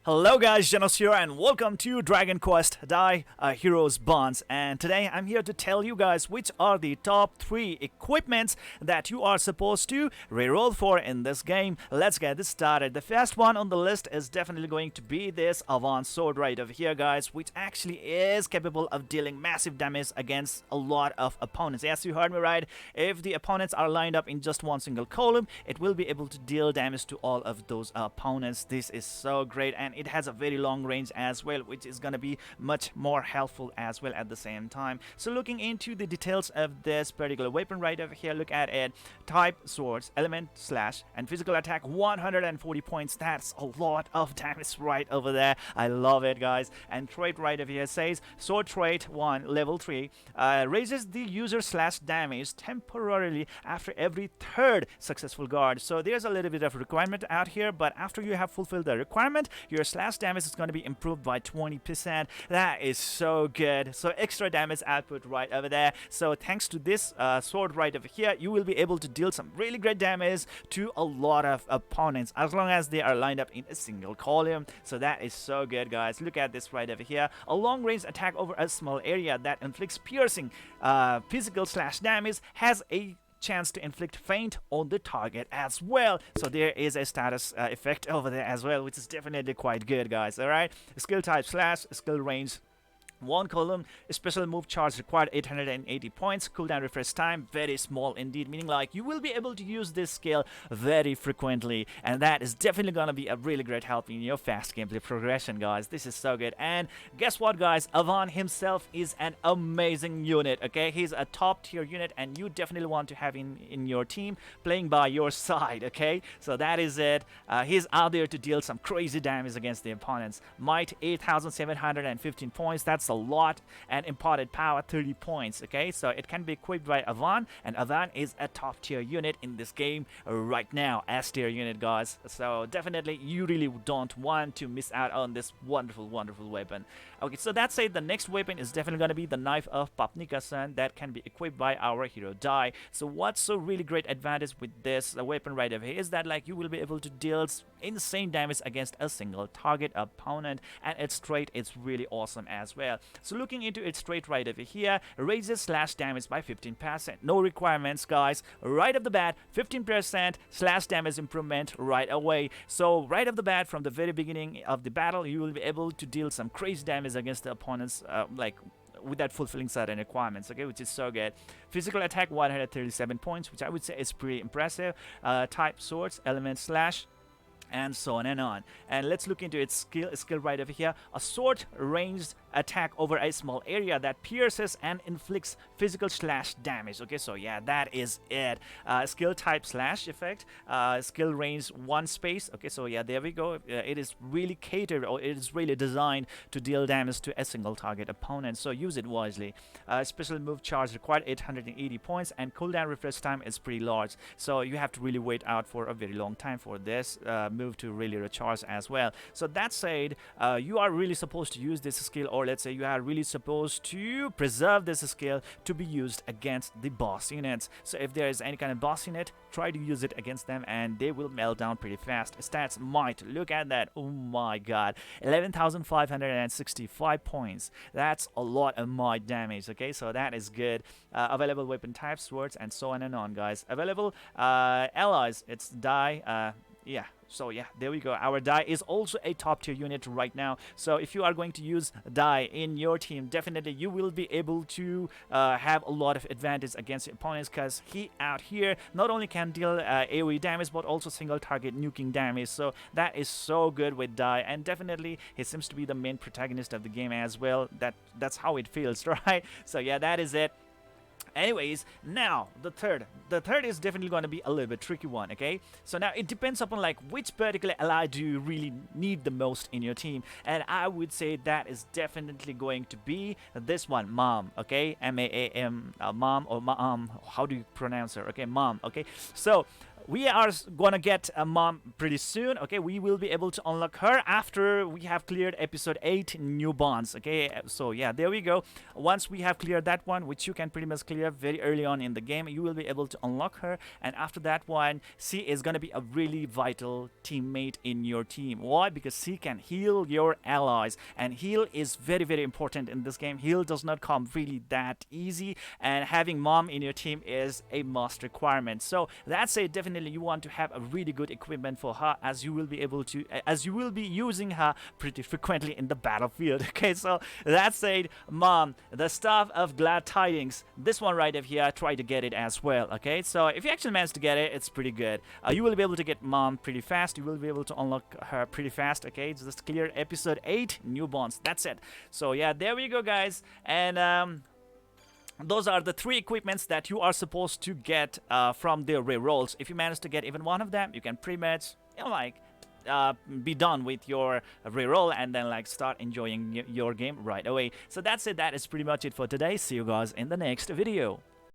Hello guys, Zennosh here and welcome to Dragon Quest Die Heroes Bonds, and today I'm here to tell you guys which are the top 3 equipments that you are supposed to reroll for in this game. Let's get this started. The first one on the list is definitely going to be this Avant sword right over here guys, which actually is capable of dealing massive damage against a lot of opponents. Yes, you heard me right. If the opponents are lined up in just one single column, it will be able to deal damage to all of those opponents. This is so great, and it has a very long range as well, which is gonna be much more helpful as well at the same time. So looking into the details of this particular weapon right over here, look at it. Type swords, element slash, and physical attack 140 points. That's a lot of damage right over there. I love it guys. And trait right over here says sword trait 1 level 3 raises the user slash damage temporarily after every third successful guard. So there's a little bit of requirement out here, but after you have fulfilled the requirement, your slash damage is going to be improved by 20%. That is so good. So extra damage output right over there. So thanks to this sword right over here, you will be able to deal some really great damage to a lot of opponents as long as they are lined up in a single column. So that is so good guys. Look at this right over here. A long range attack over a small area that inflicts piercing physical slash damage has a chance to inflict feint on the target as well. So there is a status effect over there as well, which is definitely quite good guys. All right, skill type slash, skill range 1 column, special move charge required 880 points, cooldown refresh time very small indeed, meaning like you will be able to use this skill very frequently, and that is definitely gonna be a really great help in your fast gameplay progression guys. This is so good. And guess what guys, Avant himself is an amazing unit. Okay, he's a top tier unit and you definitely want to have him in your team playing by your side. Okay, so that is it. He's out there to deal some crazy damage against the opponents. Might 8715 points, that's a lot, and imparted power 30 points. Okay, so it can be equipped by Avant, and Avant is a top tier unit in this game right now, S tier unit guys. So definitely you really don't want to miss out on this wonderful weapon. Okay, so that's it. The next weapon is definitely going to be the knife of Papnika-san that can be equipped by our hero Dai. So what's so really great advantage with this weapon right over here is that like you will be able to deal insane damage against a single target opponent, and its trait is really awesome as well. So looking into its trait right over here, raises slash damage by 15%. No requirements guys, right off the bat 15% slash damage improvement right away. So right off the bat from the very beginning of the battle, you will be able to deal some crazy damage against the opponents without fulfilling certain requirements, okay, which is so good. Physical attack 137 points, which I would say is pretty impressive. Type swords, element slash, and so on and on. And let's look into its skill right over here. A sword ranged attack over a small area that pierces and inflicts physical slash damage. Okay, so yeah, that is it. Skill type slash effect, skill range 1 space. Okay, so yeah, there we go. It is really catered, or it is really designed to deal damage to a single target opponent, so use it wisely. Special move charge required 880 points, and cooldown refresh time is pretty large, so you have to really wait out for a very long time for this move to really recharge as well. So that said, you are really supposed to use this skill, or let's say you are really supposed to preserve this skill to be used against the boss units. So if there is any kind of boss unit, try to use it against them and they will melt down pretty fast. Stats might, look at that, oh my god, 11,565 points. That's a lot of might damage. Okay, so that is good. Available weapon types, swords, and so on and on guys. Available allies, it's Dai, yeah, so yeah, there we go. Our Dai is also a top tier unit right now, so if you are going to use Dai in your team, definitely you will be able to have a lot of advantage against your opponents, because he out here not only can deal AoE damage but also single target nuking damage. So that is so good with Dai, and definitely he seems to be the main protagonist of the game as well. That's how it feels, right? So yeah, that is it. Anyways, now the third is definitely going to be a little bit tricky one. Okay, so now it depends upon like which particular ally do you really need the most in your team, and I would say that is definitely going to be this one, Mom. Okay, M-A-A-M, Mom, or Mom, how do you pronounce her? Okay, Mom. Okay, so we are gonna get a mom pretty soon. Okay, we will be able to unlock her after we have cleared episode 8 new bonds. Okay, so yeah, there we go. Once we have cleared that one, which you can pretty much clear very early on in the game, you will be able to unlock her. And after that one, C is gonna be a really vital teammate in your team. Why? Because C can heal your allies, and heal is very, very important in this game. Heal does not come really that easy, and having mom in your team is a must requirement. So that's it. Definitely you want to have a really good equipment for her, as you will be using her pretty frequently in the battlefield. Okay, so that's it, mom, the staff of glad tidings. This one right up here, try to get it as well. Okay, so if you actually manage to get it, it's pretty good. You will be able to get mom pretty fast. You will be able to unlock her pretty fast. Okay, just clear episode 8 new bonds. That's it. So yeah, there we go, guys. And those are the 3 equipments that you are supposed to get from the rerolls. If you manage to get even one of them, you can pretty much, be done with your reroll and then start enjoying your game right away. So that's it. That is pretty much it for today. See you guys in the next video.